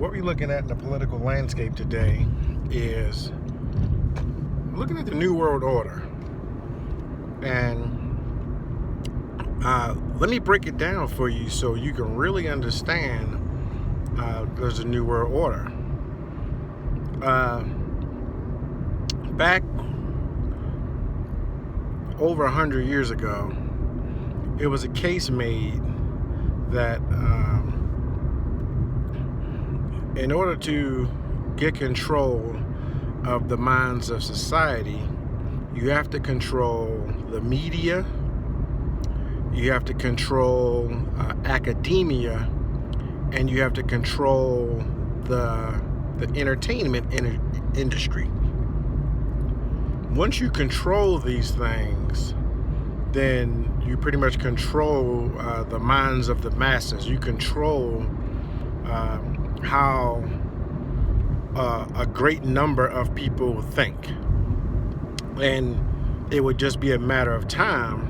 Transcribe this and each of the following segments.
what we're looking at in the political landscape today is looking at the New World Order. And let me break it down for you so you can really understand there's a New World Order. Back over 100 years ago, it was a case made that in order to get control of the minds of society, you have to control the media, you have to control academia, and you have to control the entertainment industry. Once you control these things, then you pretty much control the minds of the masses. You control how a great number of people think. And it would just be a matter of time,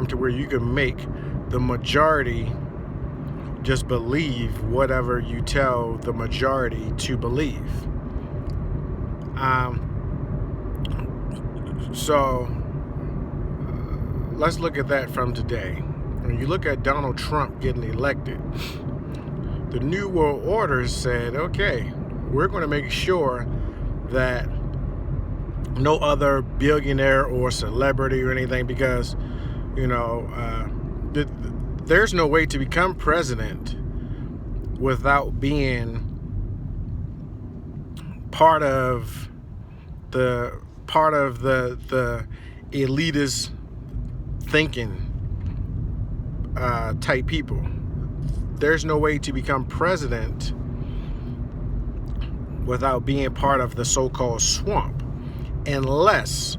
to where you can make the majority just believe whatever you tell the majority to believe. So let's look at that from today. When you look at Donald Trump getting elected, the New World Order said, okay, we're going to make sure that no other billionaire or celebrity or anything, because, there's no way to become president without being part of the elitist thinking type people. There's no way to become president without being part of the so-called swamp, unless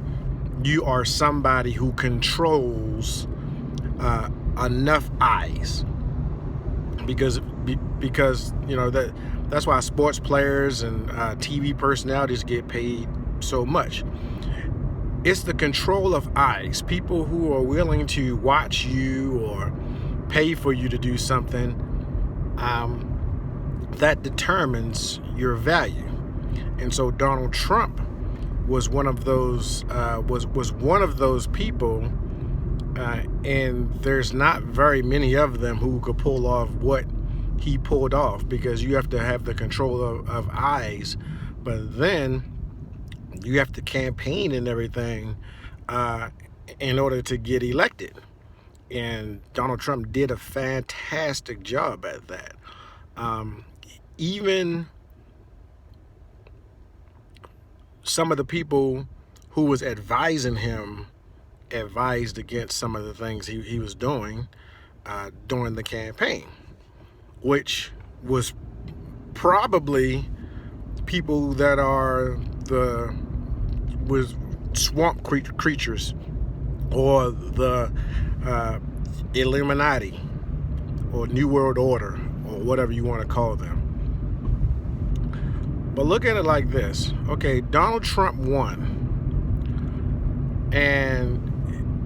you are somebody who controls enough eyes, because that's why sports players and TV personalities get paid so much. It's the control of eyes, people who are willing to watch you or pay for you to do something, that determines your value. And so Donald Trump was one of those was one of those people, and there's not very many of them who could pull off what he pulled off, because you have to have the control of eyes, but then you have to campaign and everything in order to get elected. And Donald Trump did a fantastic job at that. Even some of the people who was advising him advised against some of the things he was doing during the campaign, which was probably people that are was swamp creatures, or the Illuminati, or New World Order, or whatever you want to call them. But look at it like this. Okay, Donald Trump won, and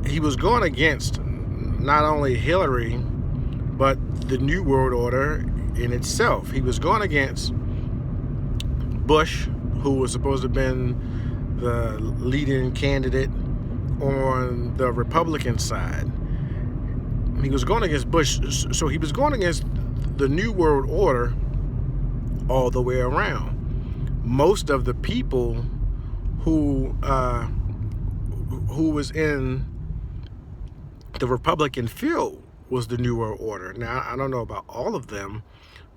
he was going against not only Hillary, but the New World Order in itself. He was going against Bush, who was supposed to have been the leading candidate on the Republican side. He was going against Bush, so he was going against the New World Order all the way around. Most of the people who was in the Republican field was the New World Order. Now, I don't know about all of them,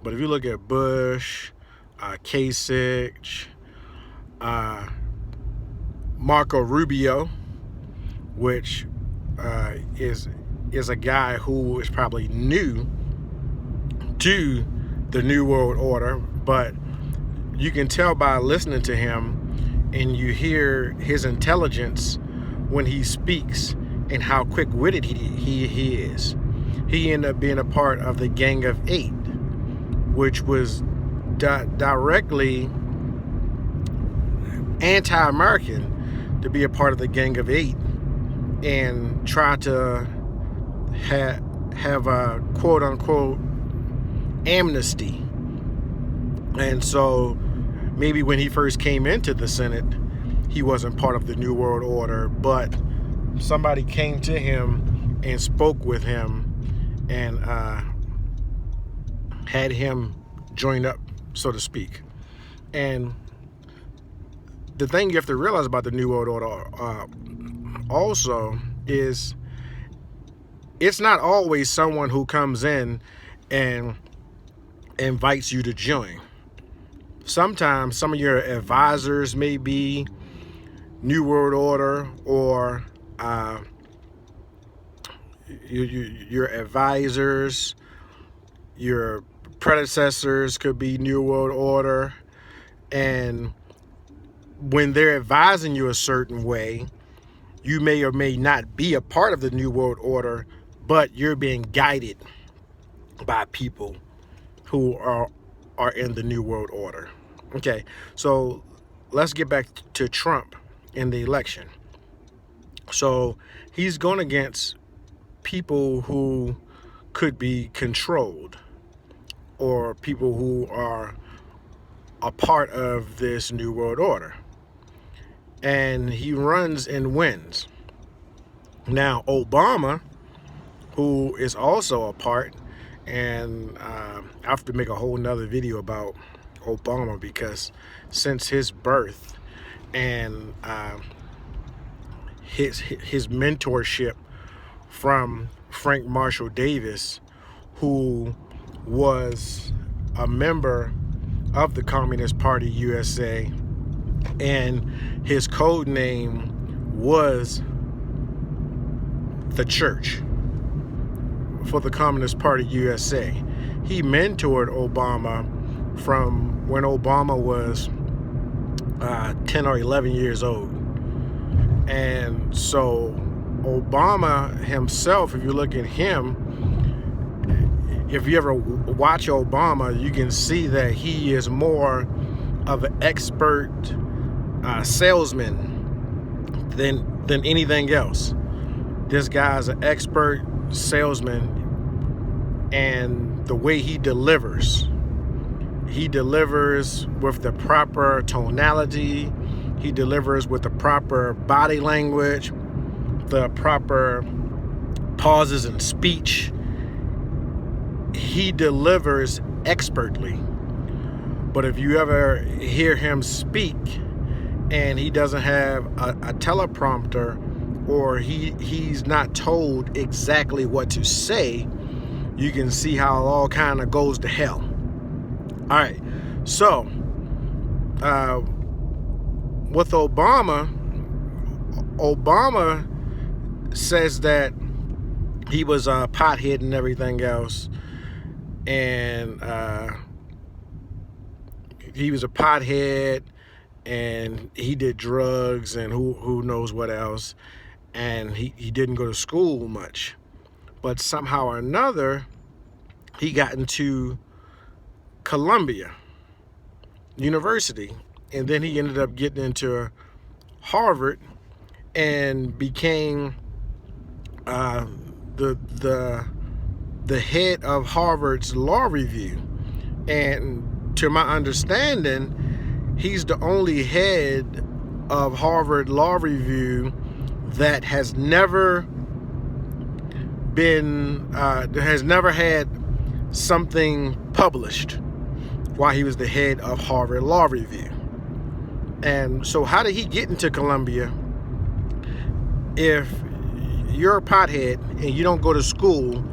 but if you look at Bush, Kasich, Marco Rubio, which is a guy who is probably new to the New World Order, but you can tell by listening to him, and you hear his intelligence when he speaks and how quick-witted he is. He ended up being a part of the Gang of Eight, which was directly anti-American, to be a part of the Gang of Eight and try to have a quote unquote amnesty. And so maybe when he first came into the Senate, he wasn't part of the New World Order, but somebody came to him and spoke with him and had him join up, so to speak. And the thing you have to realize about the New World Order also is it's not always someone who comes in and invites you to join. Sometimes some of your advisors may be New World Order, or your advisors, your predecessors could be New World Order. And when they're advising you a certain way, you may or may not be a part of the New World Order, but you're being guided by people who are in the New World Order. Okay, so let's get back to Trump in the election. So he's going against people who could be controlled, or people who are a part of this New World Order. And he runs and wins. Now, Obama, who is also a part, and I have to make a whole nother video about Obama, because since his birth and his mentorship from Frank Marshall Davis, who was a member of the Communist Party USA, and his code name was the Church for the Communist Party USA. He mentored Obama from when Obama was 10 or 11 years old. And so Obama himself, if you look at him, if you ever watch Obama, you can see that he is more of an expert salesman than anything else. This guy's an expert salesman, and the way he delivers with the proper tonality, he delivers with the proper body language, the proper pauses in speech. He delivers expertly. But if you ever hear him speak and he doesn't have a teleprompter, or he's not told exactly what to say, you can see how it all kind of goes to hell. All right, so with Obama says that he was a pothead and everything else, and he was a pothead, and he did drugs and who knows what else, and he didn't go to school much, but somehow or another he got into Columbia University, and then he ended up getting into Harvard and became the head of Harvard's law review. And to my understanding, he's the only head of Harvard Law Review that has never had something published while he was the head of Harvard Law Review. And so how did he get into Columbia? If you're a pothead and you don't go to school,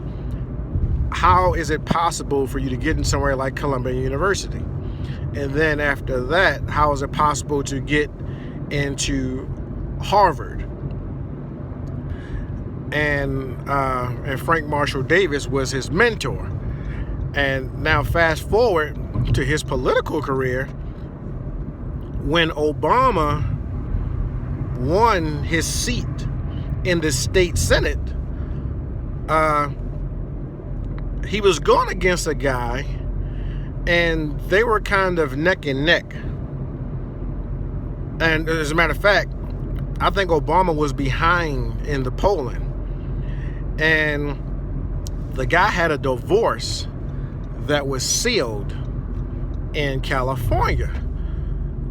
how is it possible for you to get in somewhere like Columbia University? And then after that, how is it possible to get into Harvard? And Frank Marshall Davis was his mentor. And now fast forward to his political career. When Obama won his seat in the state Senate, he was going against a guy, and they were kind of neck and neck. And as a matter of fact, I think Obama was behind in the polling. And the guy had a divorce that was sealed in California.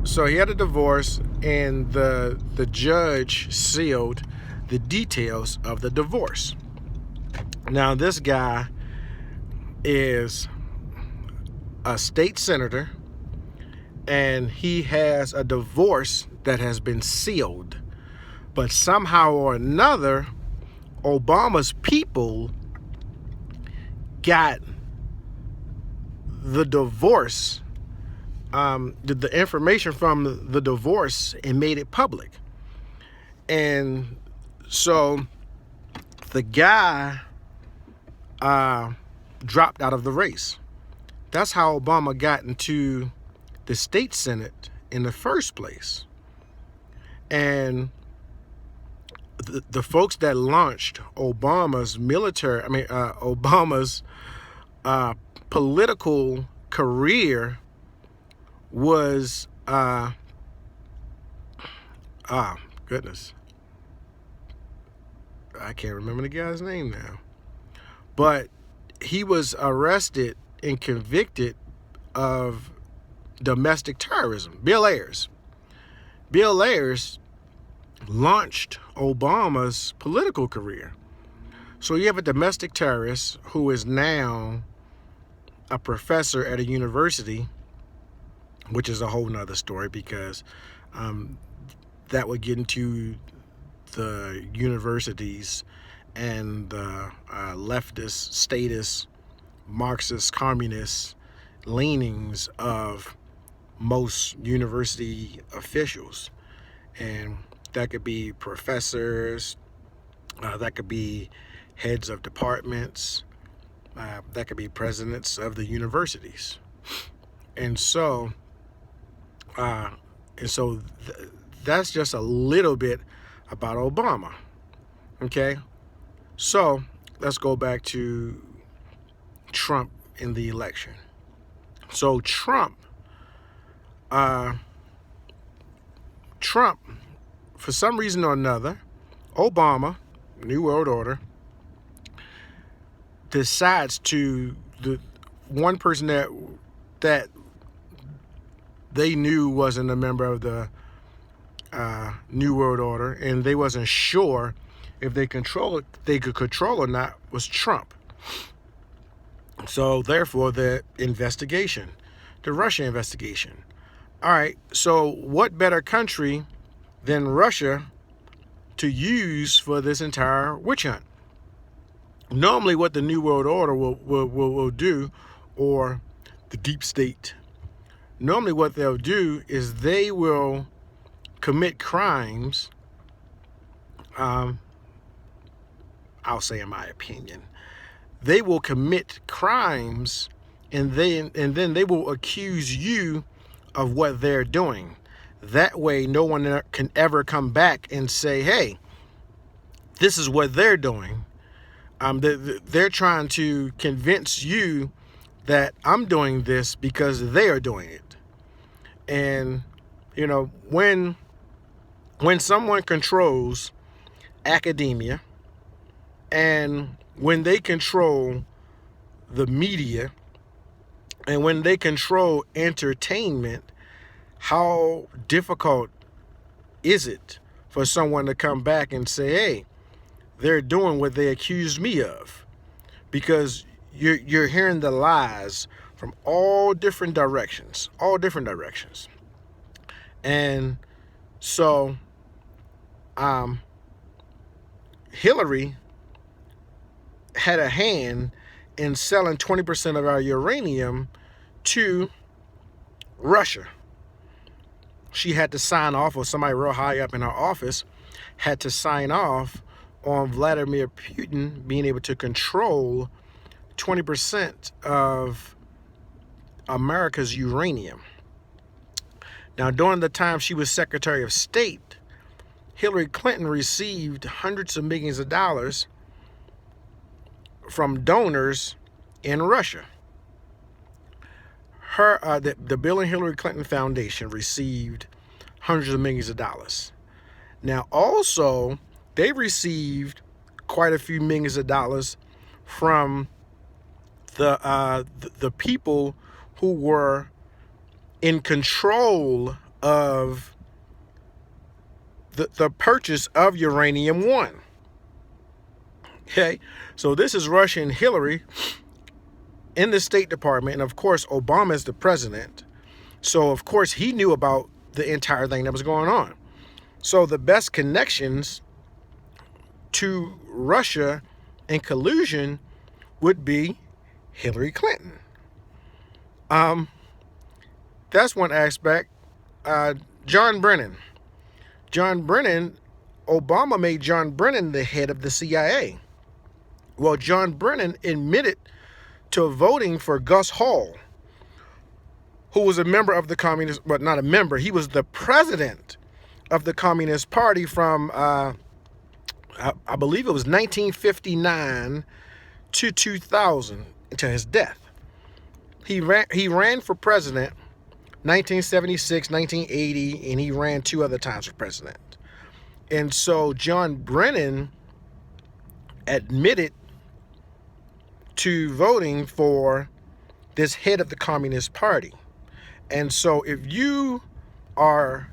So he had a divorce, and the judge sealed the details of the divorce. Now, this guy is a state senator, and he has a divorce that has been sealed. But somehow or another, Obama's people got the divorce, the information from the divorce, and made it public. And so the guy dropped out of the race. That's how Obama got into the state Senate in the first place. And the folks that launched Obama's Obama's political career was, goodness, I can't remember the guy's name now, but he was arrested and convicted of domestic terrorism. Bill Ayers launched Obama's political career. So you have a domestic terrorist who is now a professor at a university, which is a whole nother story, because that would get into the universities and the leftist, statist, Marxist, communist leanings of most university officials. And that could be professors, that could be heads of departments, that could be presidents of the universities. And so that's just a little bit about Obama. Okay, so let's go back to Trump in the election. So Trump, for some reason or another, Obama, New World Order, decides to, the one person that they knew wasn't a member of the New World Order, and they wasn't sure if they could control or not, was Trump. So therefore, the investigation, the Russia investigation. All right, so what better country than Russia to use for this entire witch hunt? Normally what the New World Order will do, or the deep state, normally what they'll do is they will commit crimes, I'll say in my opinion, they will commit crimes, and then they will accuse you of what they're doing. That way no one can ever come back and say, hey, this is what they're doing. They're trying to convince you that I'm doing this because they are doing it. And when someone controls academia, and when they control the media, and when they control entertainment, how difficult is it for someone to come back and say, hey, they're doing what they accused me of? Because you're hearing the lies from all different directions. And so Hillary had a hand in selling 20% of our uranium to Russia. She had to sign off, or somebody real high up in her office had to sign off on Vladimir Putin being able to control 20% of America's uranium. Now, during the time she was Secretary of State, Hillary Clinton received hundreds of millions of dollars from donors in Russia. The Bill and Hillary Clinton Foundation received hundreds of millions of dollars. Now, also, they received quite a few millions of dollars from the people who were in control of the purchase of uranium-1. Okay, so this is Russia and Hillary in the State Department, and of course Obama is the president, so of course he knew about the entire thing that was going on. So the best connections to Russia and collusion would be Hillary Clinton. That's one aspect. John Brennan, Obama made John Brennan the head of the CIA. Well, John Brennan admitted to voting for Gus Hall, who was a member of the Communist, but not a member, he was the president of the Communist Party from, I believe it was 1959 to 2000, to his death. He ran for president 1976, 1980, and he ran 2 other times for president. And so John Brennan admitted to voting for this head of the Communist Party. And so if you are,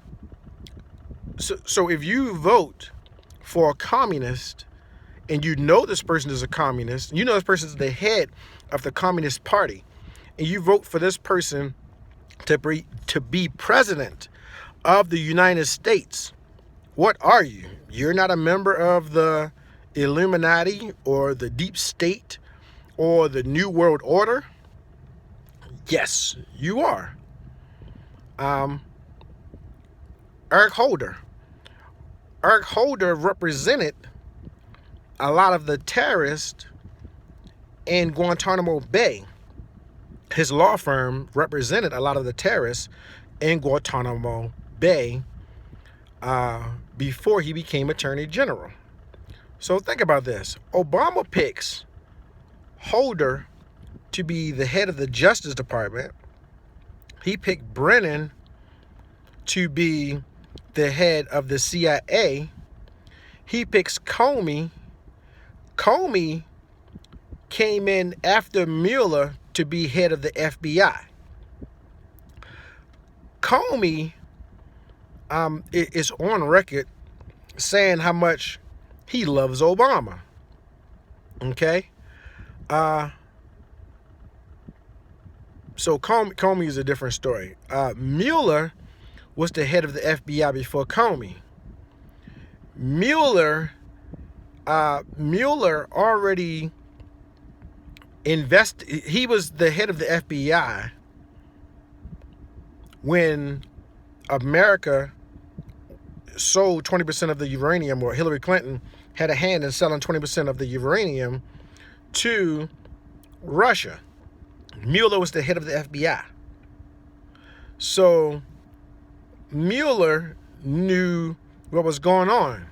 so if you vote for a communist and you know this person is a communist, you know this person is the head of the Communist Party, and you vote for this person to be president of the United States, what are you? You're not a member of the Illuminati or the deep state or the New World Order? Yes, you are. Eric Holder represented a lot of the terrorists in Guantanamo Bay. His law firm represented a lot of the terrorists in Guantanamo Bay before he became Attorney General. So think about this. Obama picks Holder to be the head of the Justice Department. He picked Brennan to be the head of the CIA. He picks Comey. Comey came in after Mueller to be head of the FBI. Comey is on record saying how much he loves Obama. Okay? So Comey is a different story. Mueller was the head of the FBI before Comey. Mueller already he was the head of the FBI when America sold 20% of the uranium, or Hillary Clinton had a hand in selling 20% of the uranium to Russia. Mueller was the head of the FBI. So Mueller knew what was going on,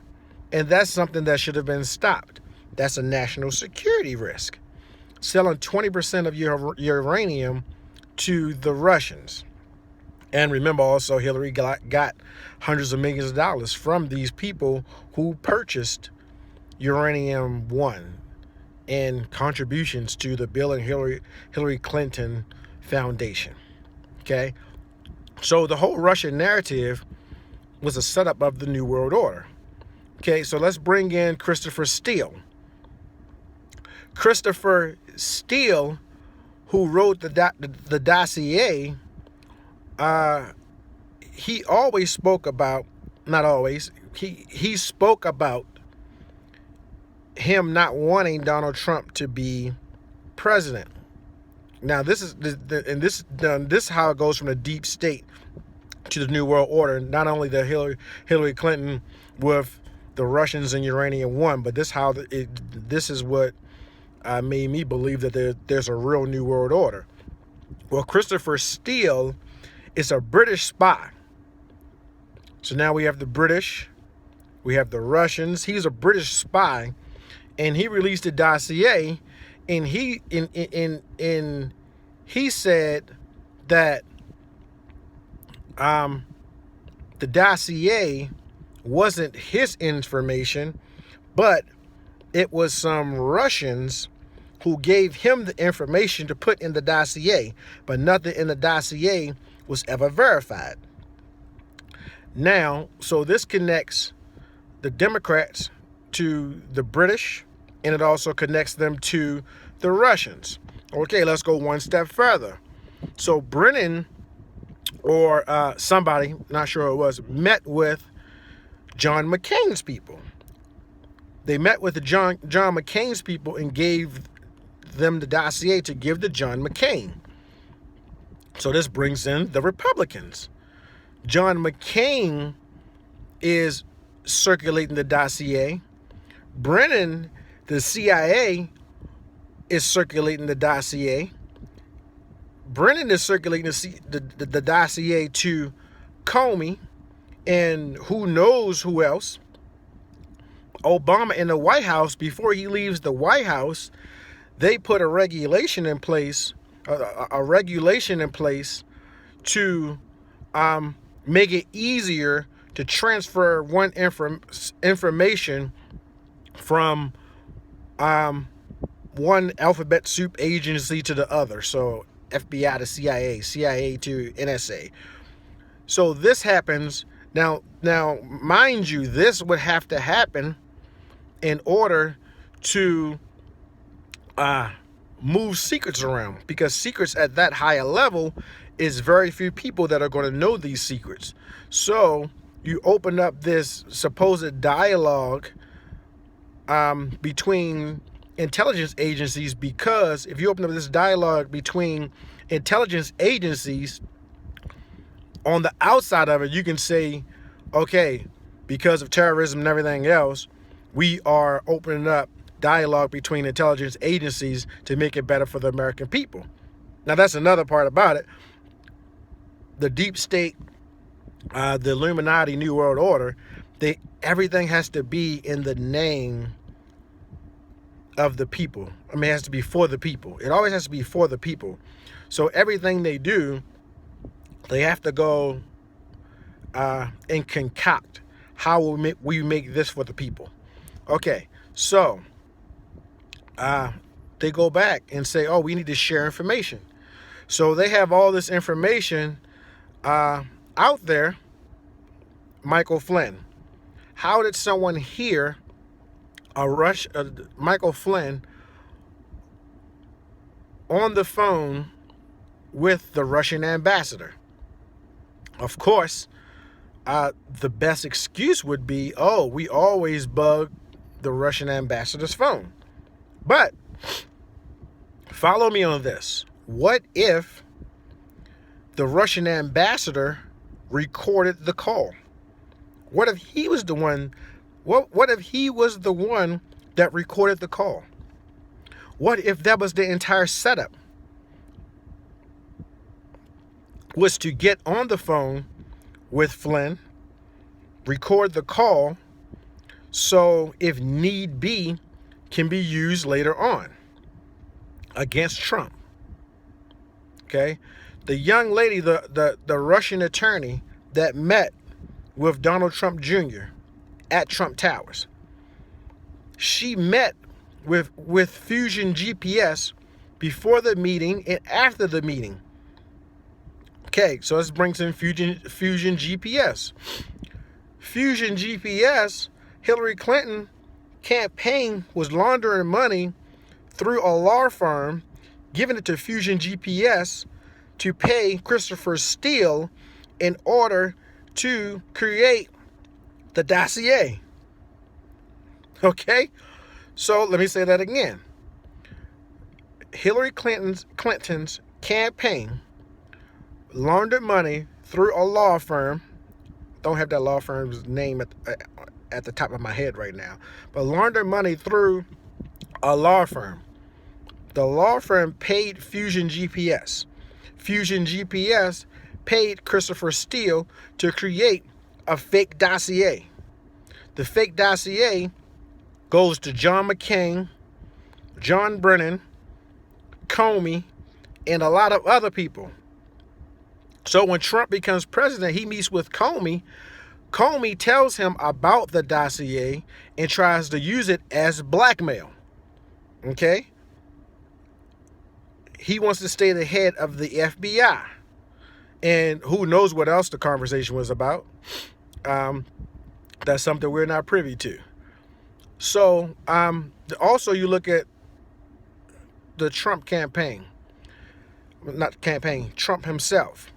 and that's something that should have been stopped. That's a national security risk. Selling 20% of your uranium to the Russians. And remember also, Hillary got hundreds of millions of dollars from these people who purchased uranium-1 in contributions to the Bill and Hillary Clinton Foundation. Okay? So the whole Russian narrative was a setup of the New World Order. Okay, so let's bring in Christopher Steele. Christopher Steele, who wrote the dossier, he always spoke about, not always, he spoke about him not wanting Donald Trump to be president. Now this is this is how it goes from the deep state to the New World Order. Not only the Hillary Clinton with the Russians and uranium-1, but this is what made me believe that there's a real New World Order. Well, Christopher Steele is a British spy. So now we have the British, we have the Russians. He's a British spy, and he released a dossier, and he said that the dossier wasn't his information, but it was some Russians who gave him the information to put in the dossier, but nothing in the dossier was ever verified. Now, so this connects the Democrats to the British, and it also connects them to the Russians. Okay, let's go one step further. So Brennan, or somebody, not sure who it was, met with John McCain's people. They met with the John McCain's people and gave them the dossier to give to John McCain. So this brings in the Republicans. John McCain is circulating the dossier. Brennan, the CIA, is circulating the dossier. Brennan is circulating the dossier to Comey and who knows who else. Obama in the White House, before he leaves the White House, they put a regulation in place, to make it easier to transfer one information from one alphabet soup agency to the other. So FBI to CIA, CIA to NSA. So this happens now, mind you, this would have to happen in order to move secrets around, because secrets at that higher level is very few people that are going to know these secrets. So you open up this supposed dialogue between intelligence agencies, because if you open up this dialogue between intelligence agencies, on the outside of it, you can say, okay, because of terrorism and everything else, we are opening up dialogue between intelligence agencies to make it better for the American people. Now, that's another part about it. The deep state, the Illuminati, New World Order, everything has to be in the name of the people. I mean, it has to be for the people. It always has to be for the people. So everything they do, they have to go and concoct how we make this for the people. Okay, so they go back and say, oh, we need to share information. So they have all this information out there. Michael Flynn. How did someone hear Michael Flynn on the phone with the Russian ambassador? Of course, the best excuse would be, oh, we always bug the Russian ambassador's phone. But follow me on this. What if the Russian ambassador recorded the call? What if he was the one? What if he was the one that recorded the call? What if that was the entire setup? Was to get on the phone with Flynn, record the call, so if need be, can be used later on against Trump. Okay? The young lady, the Russian attorney that met with Donald Trump Jr. at Trump Towers, she met with Fusion GPS before the meeting and after the meeting. Okay, so this brings in Fusion GPS. Fusion GPS, Hillary Clinton campaign was laundering money through a law firm, giving it to Fusion GPS to pay Christopher Steele in order to create the dossier. Okay? So let me say that again. Hillary Clinton's campaign laundered money through a law firm. Don't have that law firm's name at the top of my head right now. But laundered money through a law firm. The law firm paid Fusion GPS. Fusion GPS paid Christopher Steele to create a fake dossier. The fake dossier goes to John McCain, John Brennan, Comey, and a lot of other people. So when Trump becomes president, he meets with Comey. Comey tells him about the dossier and tries to use it as blackmail. Okay? he wants to stay the head of the FBI. And who knows what else the conversation was about. That's something we're not privy to. So also you look at the Trump campaign. Not campaign, Trump himself.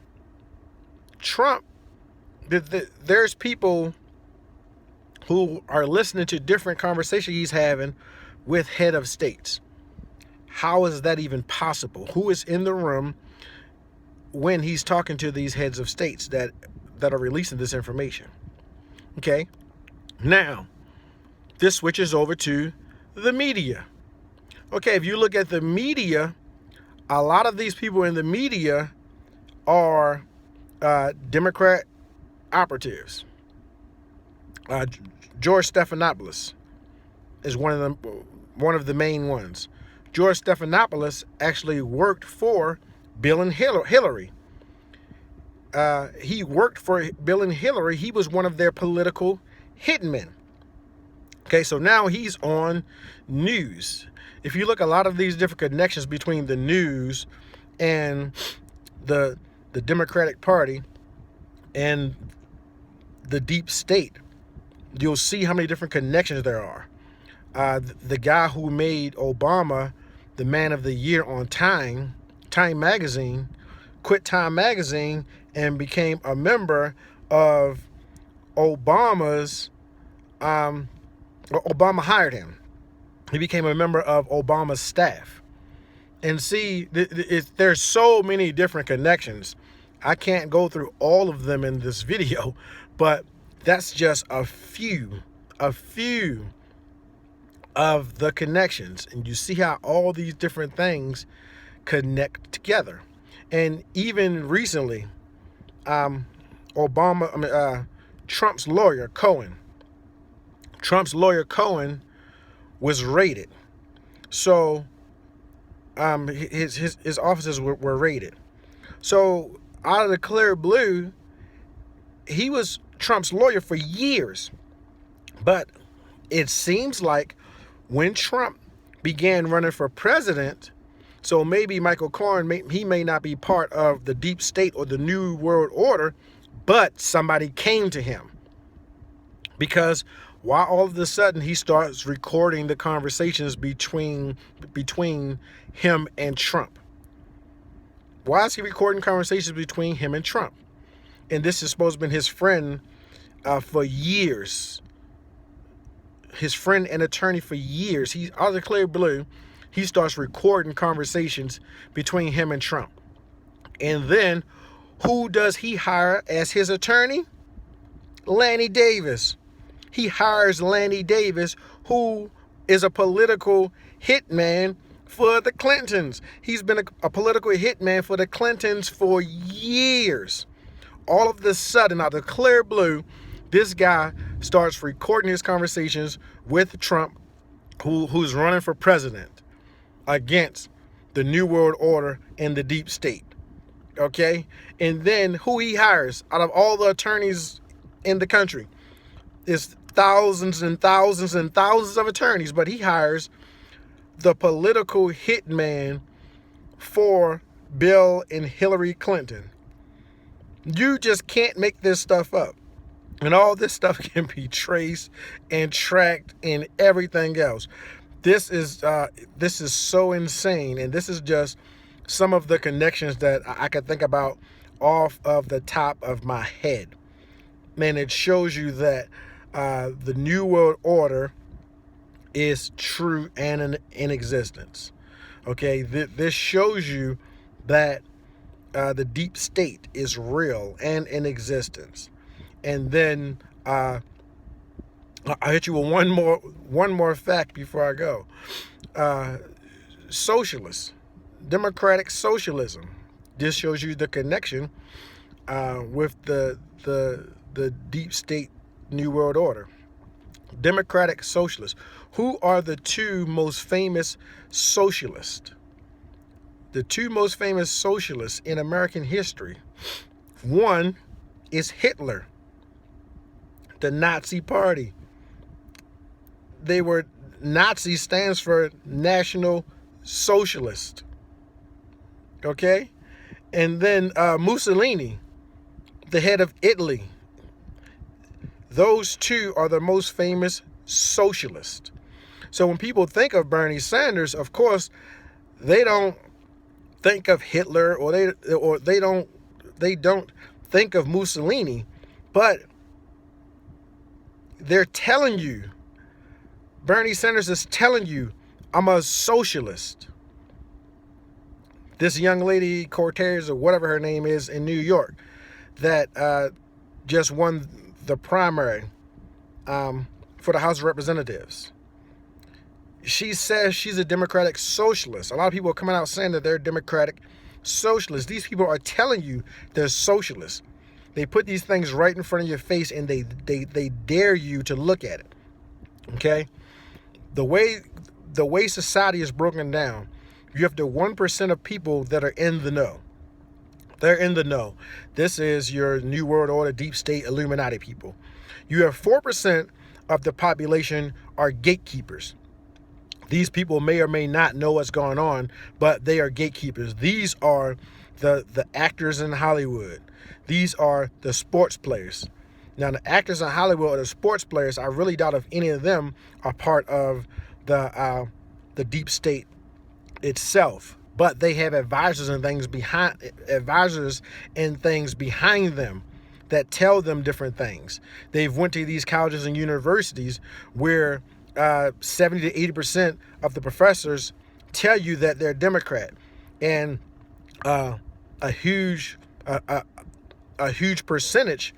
Trump, there's people who are listening to different conversations he's having with head of states. How is that even possible? Who is in the room when he's talking to these heads of states that are releasing this information? Okay. Now, this switches over to the media. Okay, if you look at the media, a lot of these people in the media are Democrat operatives. George Stephanopoulos is one of the main ones. George Stephanopoulos actually worked for Bill and Hillary. He worked for Bill and Hillary. He was one of their political hitmen. Okay, so now he's on news. If you look at a lot of these different connections between the news and the Democratic Party and the deep state, you'll see how many different connections there are. The guy who made Obama the Man of the Year on Time Magazine, quit Time Magazine and became a member of Obama's, Obama hired him. He became a member of Obama's staff. And see, there's so many different connections. I can't go through all of them in this video, but that's just a few of the connections. And you see how all these different things connect together. And even recently, Trump's lawyer, Cohen was raided. So his offices were raided. So out of the clear blue, he was Trump's lawyer for years. But it seems like when Trump began running for president, so maybe Michael Cohen, he may not be part of the deep state or the New World Order, but somebody came to him. Because why all of a sudden he starts recording the conversations between him and Trump? Why is he recording conversations between him and Trump? And this is supposed to have been his friend for years. His friend and attorney for years. He's out of the clear blue. He starts recording conversations between him and Trump. And then who does he hire as his attorney? Lanny Davis. He hires Lanny Davis, who is a political hitman for the Clintons. He's been a political hitman for the Clintons for years. All of a sudden, out of the clear blue, this guy starts recording his conversations with Trump, who's running for president against the New World Order and the deep state. Okay? And then who he hires out of all the attorneys in the country is thousands and thousands and thousands of attorneys, but he hires the political hitman for Bill and Hillary Clinton. You just can't make this stuff up. And all this stuff can be traced and tracked and everything else. This is so insane. And this is just some of the connections that I can think about off of the top of my head. Man, it shows you that the New World Order is true and in existence. Okay, this shows you that the deep state is real and in existence. And then I'll hit you with one more fact before I go. Socialists, democratic socialism. This shows you the connection with the deep state New World Order. Democratic socialists. Who are the two most famous socialists? The two most famous socialists in American history. One is Hitler, the Nazi Party. They were, Nazi stands for National Socialist. Okay? And then Mussolini, the head of Italy. Those two are the most famous socialists. So when people think of Bernie Sanders, of course, they don't think of Hitler, or they don't think of Mussolini, but they're telling you, Bernie Sanders is telling you, I'm a socialist. This young lady, Cortez, or whatever her name is, in New York, that just won the primary for the House of Representatives. She says she's a democratic socialist. A lot of people are coming out saying that they're democratic socialists. These people are telling you they're socialists. They put these things right in front of your face, and they dare you to look at it. Okay? The way society is broken down, you have the 1% of people that are in the know. They're in the know. This is your New World Order, deep state, Illuminati people. You have 4% of the population are gatekeepers. These people may or may not know what's going on, but they are gatekeepers. These are the actors in Hollywood. These are the sports players. Now, the actors in Hollywood or the sports players, I really doubt if any of them are part of the deep state itself. But they have advisors and things behind them that tell them different things. They've went to these colleges and universities where 70 to 80% of the professors tell you that they're Democrat, and a huge percentage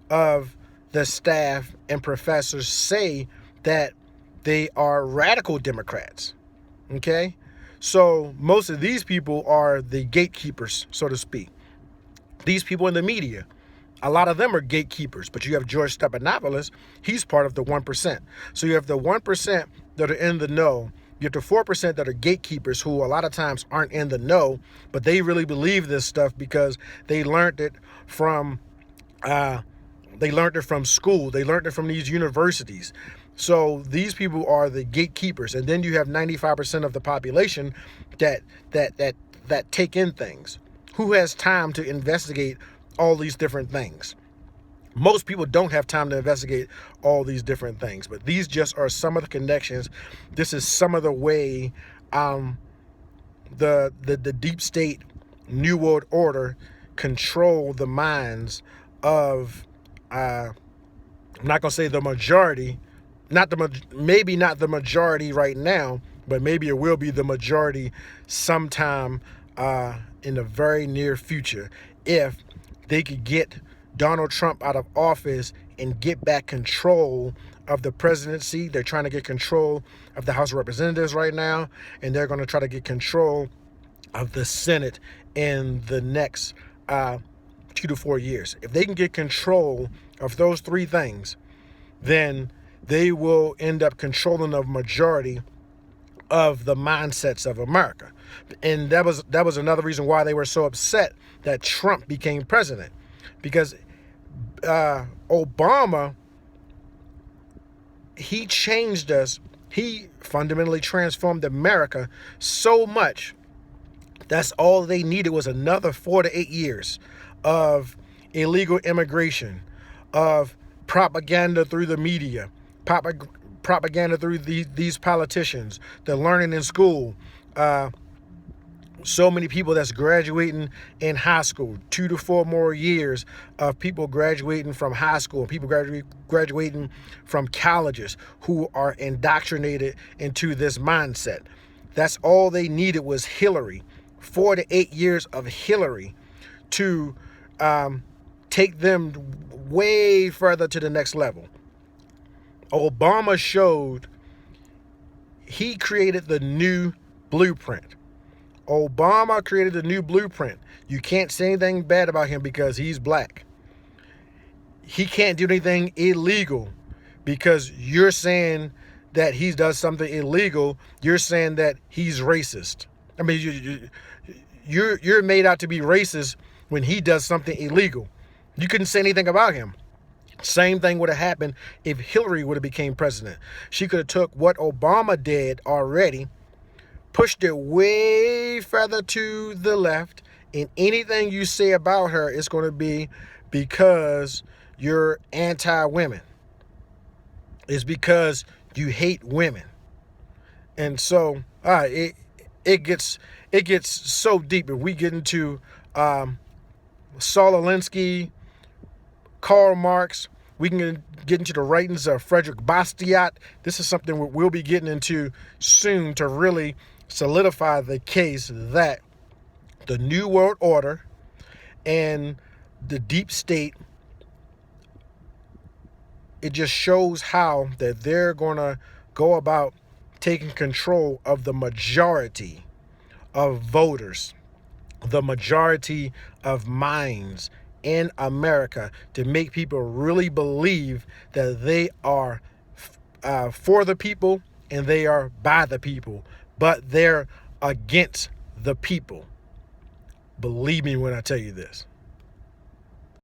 of the staff and professors say that they are radical Democrats. Okay, so most of these people are the gatekeepers, so to speak. These people in the media, a lot of them are gatekeepers, but you have George Stephanopoulos. He's part of the 1%. So you have the 1% that are in the know. You have the 4% that are gatekeepers, who a lot of times aren't in the know, but they really believe this stuff because they learned it from school. They learned it from these universities. So these people are the gatekeepers, and then you have 95% of the population that take in things. Who has time to investigate all these different things? Most people don't have time to investigate all these different things, but these just are some of the connections. This is some of the way the deep state New World Order control the minds of I'm not gonna say the majority, maybe not the majority right now, but maybe it will be the majority sometime in the very near future, if they could get Donald Trump out of office and get back control of the presidency. They're trying to get control of the House of Representatives right now, and they're going to try to get control of the Senate in the next 2 to 4 years. If they can get control of those three things, then they will end up controlling the majority of the mindsets of America. And that was another reason why they were so upset that Trump became president, because Obama, he changed us. He fundamentally transformed America so much. That's all they needed was another 4 to 8 years of illegal immigration, of propaganda through the media, propaganda through these politicians, the learning in school. So many people that's graduating in high school, 2 to 4 more years of people graduating from high school, people graduating from colleges who are indoctrinated into this mindset. That's all they needed was Hillary, 4 to 8 years of Hillary to take them way further to the next level. Obama showed he created the new blueprint. Obama created the new blueprint. You can't say anything bad about him because he's black. He can't do anything illegal because you're saying that he does something illegal. You're saying that he's racist. I mean, you're made out to be racist when he does something illegal. You couldn't say anything about him. Same thing would have happened if Hillary would have became president. She could have took what Obama did already, pushed it way further to the left, and anything you say about her is going to be because you're anti-women. It's because you hate women. And so, all right, it gets so deep. If we get into Saul Alinsky, Karl Marx, we can get into the writings of Frederick Bastiat. This is something we'll be getting into soon to really solidify the case that the New World Order and the deep state, it just shows how that they're going to go about taking control of the majority of voters, the majority of minds in America, to make people really believe that they are for the people and they are by the people, but they're against the people. Believe me when I tell you this.